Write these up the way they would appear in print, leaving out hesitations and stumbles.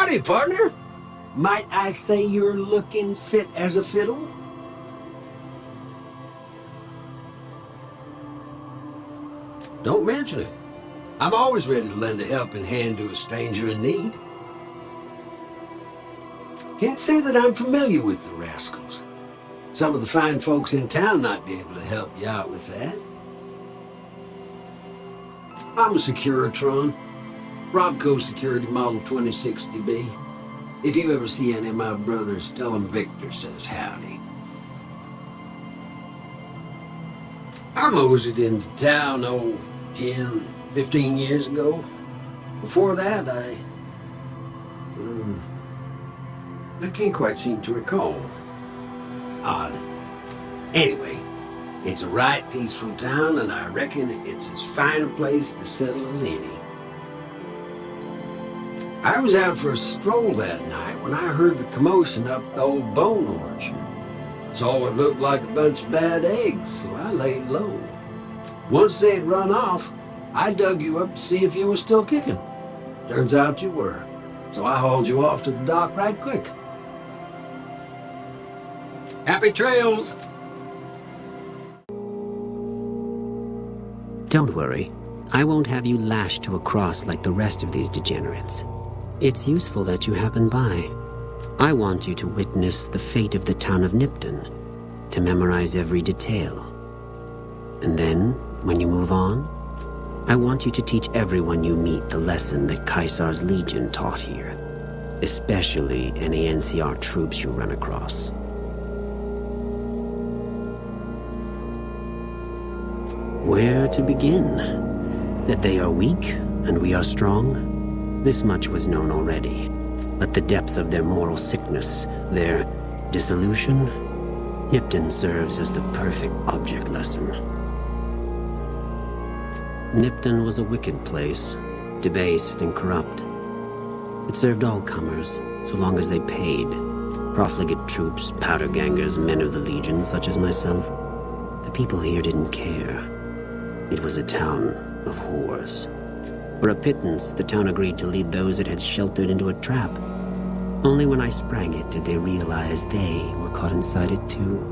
Howdy, partner. Might I say you're looking fit as a fiddle? Don't mention it. I'm always ready to lend a helping hand to a stranger in need. Can't say that I'm familiar with the rascals. Some of the fine folks in town might be able to help you out with that. I'm a Securitron. Robco Security Model 2060B. If you ever see any of my brothers, tell them Victor says howdy. I moseyed into town, 10, 15 years ago. Before that, I can't quite seem to recall. Odd. Anyway, it's a right peaceful town, and I reckon it's as fine a place to settle as any. I was out for a stroll that night when I heard the commotion up the old bone orchard. Saw what looked like a bunch of bad eggs, so I laid low. Once they'd run off, I dug you up to see if you were still kicking. Turns out you were, so I hauled you off to the dock right quick. Happy trails! Don't worry. I won't have you lashed to a cross like the rest of these degenerates. It's useful that you happen by. I want you to witness the fate of the town of Nipton, to memorize every detail. And then, when you move on, I want you to teach everyone you meet the lesson that Ceasar's Legion taught here, especially any NCR troops you run across. Where to begin? That they are weak and we are strong? This much was known already. But the depths of their moral sickness, their dissolution, Nipton serves as the perfect object lesson. Nipton was a wicked place, debased and corrupt. It served all comers, so long as they paid. Profligate troops, powder gangers, men of the Legion, such as myself. The people here didn't care. It was a town of whores. For a pittance, the town agreed to lead those it had sheltered into a trap. Only when I sprang it did they realize they were caught inside it too.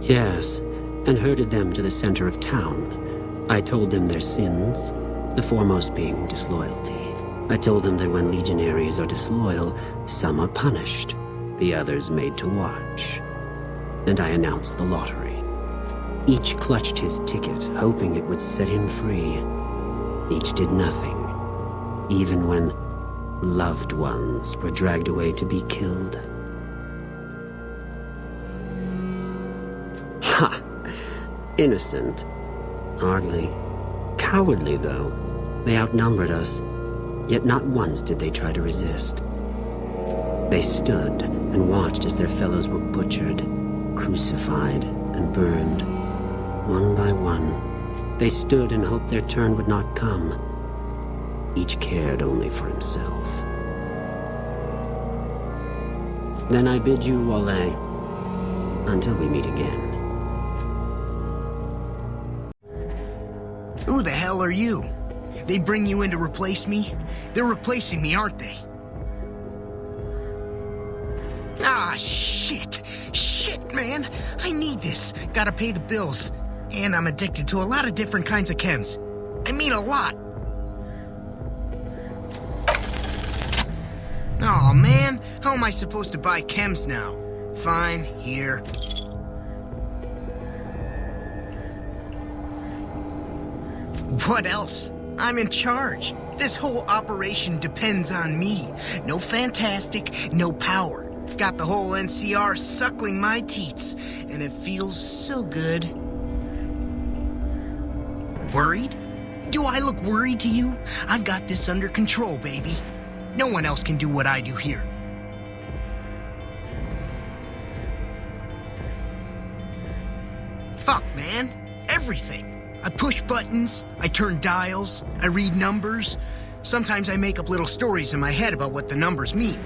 Yes, and herded them to the center of town. I told them their sins, the foremost being disloyalty. I told them that when legionaries are disloyal, some are punished, the others made to watch. And I announced the lottery. Each clutched his ticket, hoping it would set him free. Each did nothing, even when loved ones were dragged away to be killed. Ha! Innocent. Hardly. Cowardly, though. They outnumbered us, yet not once did they try to resist. They stood and watched as their fellows were butchered, crucified, and burned. One by one, they stood and hoped their turn would not come. Each cared only for himself. Then I bid you Wale, until we meet again. Who the hell are you? They bring you in to replace me? They're replacing me, aren't they? Ah, shit! Shit, man! I need this. Gotta pay the bills. And I'm addicted to a lot of different kinds of chems. I mean a lot. Aw, man. How am I supposed to buy chems now? Fine, here. What else? I'm in charge. This whole operation depends on me. No fantastic, no power. Got the whole NCR suckling my teats, and it feels so good. Worried? Do I look worried to you? I've got this under control, baby. No one else can do what I do here. Fuck, man. Everything. I push buttons, I turn dials, I read numbers. Sometimes I make up little stories in my head about what the numbers mean.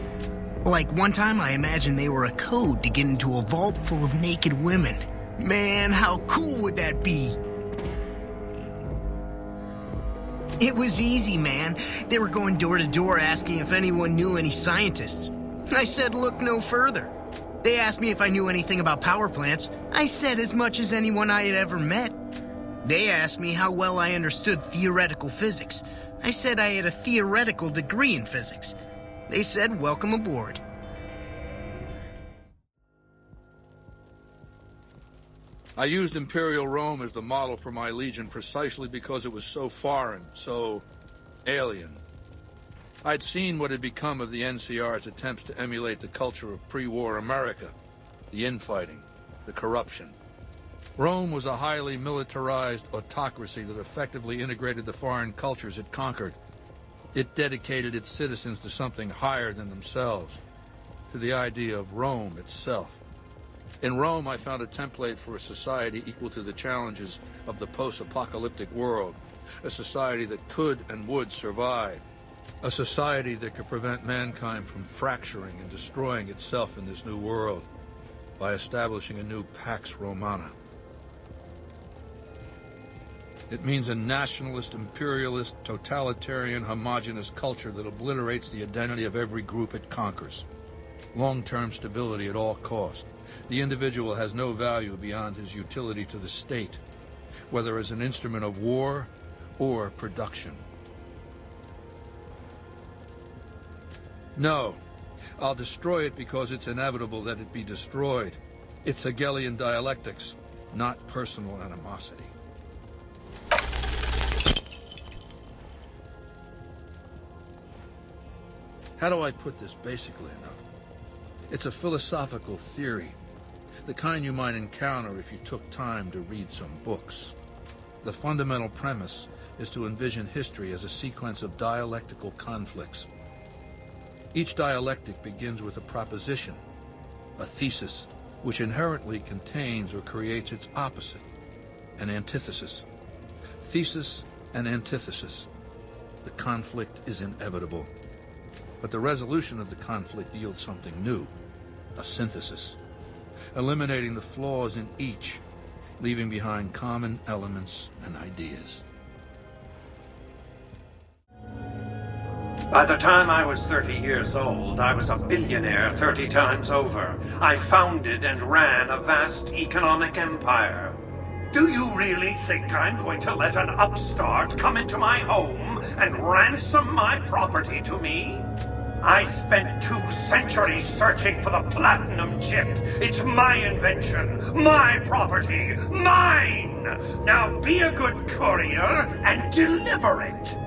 Like one time I imagined they were a code to get into a vault full of naked women. Man, how cool would that be? It was easy, man. They were going door to door asking if anyone knew any scientists. I said look no further. They asked me if I knew anything about power plants. I said as much as anyone I had ever met. They asked me how well I understood theoretical physics. I said I had a theoretical degree in physics. They said welcome aboard. I used Imperial Rome as the model for my Legion precisely because it was so foreign, so alien. I'd seen what had become of the NCR's attempts to emulate the culture of pre-war America, the infighting, the corruption. Rome was a highly militarized autocracy that effectively integrated the foreign cultures it conquered. It dedicated its citizens to something higher than themselves, to the idea of Rome itself. In Rome, I found a template for a society equal to the challenges of the post-apocalyptic world, a society that could and would survive, a society that could prevent mankind from fracturing and destroying itself in this new world by establishing a new Pax Romana. It means a nationalist, imperialist, totalitarian, homogenous culture that obliterates the identity of every group it conquers. Long-term stability at all costs. The individual has no value beyond his utility to the state, whether as an instrument of war or production. No, I'll destroy it because it's inevitable that it be destroyed. It's Hegelian dialectics, not personal animosity. How do I put this basically enough? It's a philosophical theory, the kind you might encounter if you took time to read some books. The fundamental premise is to envision history as a sequence of dialectical conflicts. Each dialectic begins with a proposition, a thesis, which inherently contains or creates its opposite, an antithesis. Thesis and antithesis. The conflict is inevitable. But the resolution of the conflict yields something new, a synthesis, eliminating the flaws in each, leaving behind common elements and ideas. By the time I was 30 years old, I was a billionaire 30 times over. I founded and ran a vast economic empire. Do you really think I'm going to let an upstart come into my home and ransom my property to me? I spent 2 centuries searching for the platinum chip. It's my invention, my property, mine! Now be a good courier and deliver it!